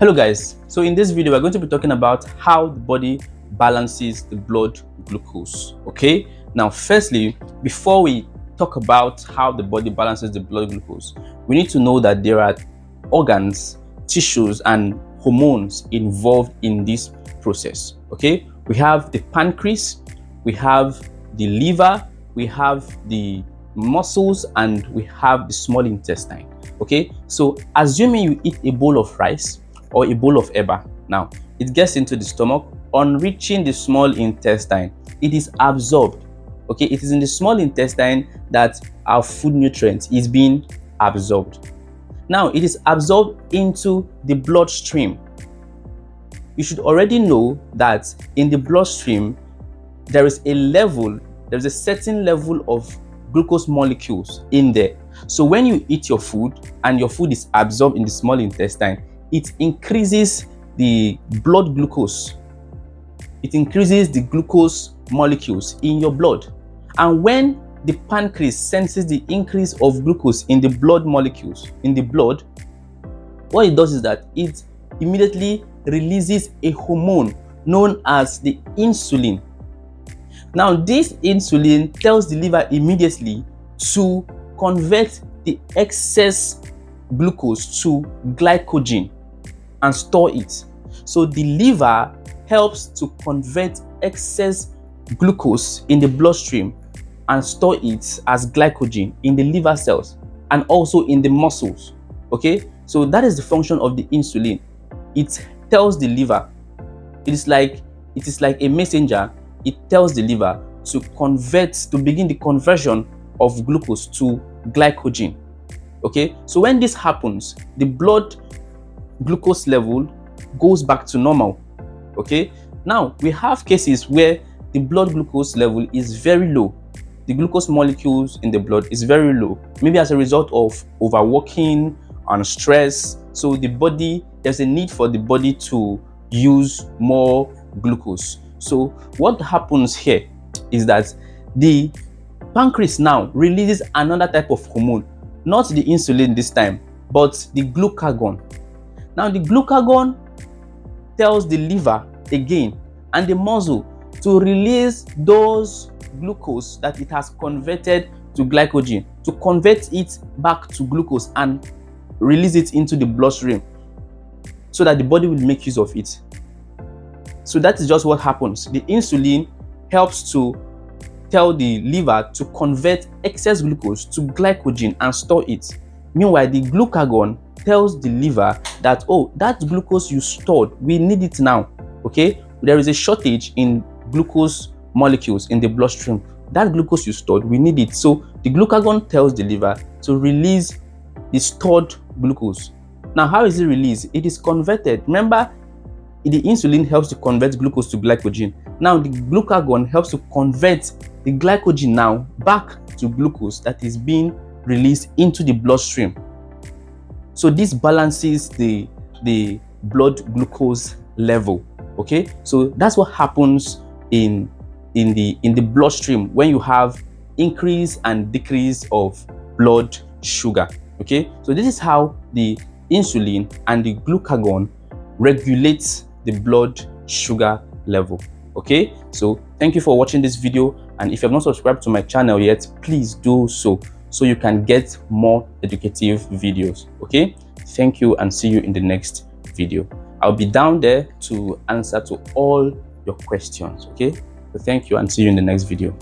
Hello guys, so in this video we're going to be talking about how the body balances the blood glucose. Okay, now firstly, before we talk about how the body balances the blood glucose, we need to know that there are organs, tissues and hormones involved in this process. Okay, we have the pancreas, we have the liver, we have the muscles, and we have the small intestine. Okay, so assuming you eat a bowl of rice or a bowl of eba. Now, it gets into the stomach. On reaching the small intestine, it is absorbed. Okay, it is in the small intestine that our food nutrients is being absorbed. Now, it is absorbed into the bloodstream. You should already know that in the bloodstream, there is a certain level of glucose molecules in there. So when you eat your food and your food is absorbed in the small intestine, it increases the blood glucose. It increases the glucose molecules in your blood. And when the pancreas senses the increase of glucose in the blood molecules in the blood, what it does is that it immediately releases a hormone known as the insulin. Now, this insulin tells the liver immediately to convert the excess glucose to glycogen and store it. So the liver helps to convert excess glucose in the bloodstream and store it as glycogen in the liver cells and also in the muscles. Okay, so that is the function of the insulin. It tells the liver, it is like a messenger. It tells the liver to begin the conversion of glucose to glycogen. Okay, so when this happens, the blood glucose level goes back to normal. Okay, now we have cases where the blood glucose level is very low. The glucose molecules in the blood is very low, maybe as a result of overworking and stress. So there's a need for the body to use more glucose. So what happens here is that the pancreas now releases another type of hormone, not the insulin this time, but the glucagon. Now, the glucagon tells the liver again and the muscle to release those glucose that it has converted to glycogen, to convert it back to glucose and release it into the bloodstream so that the body will make use of it. So that is just what happens. The insulin helps to tell the liver to convert excess glucose to glycogen and store it. Meanwhile, the glucagon tells the liver that, oh, that glucose you stored, we need it now. Okay, there is a shortage in glucose molecules in the bloodstream. That glucose you stored, we need it. So the glucagon tells the liver to release the stored glucose. Now, how is it released? It is converted. Remember, the insulin helps to convert glucose to glycogen. Now the glucagon helps to convert the glycogen now back to glucose that is being released into the bloodstream. So this balances the blood glucose level. Okay, so that's what happens in the bloodstream when you have increase and decrease of blood sugar. Okay, so this is how the insulin and the glucagon regulates the blood sugar level. Okay, so thank you for watching this video, and if you have not subscribed to my channel yet, please do so you can get more educative videos. Okay, thank you and see you in the next video. I'll be down there to answer to all your questions. Okay, so thank you and see you in the next video.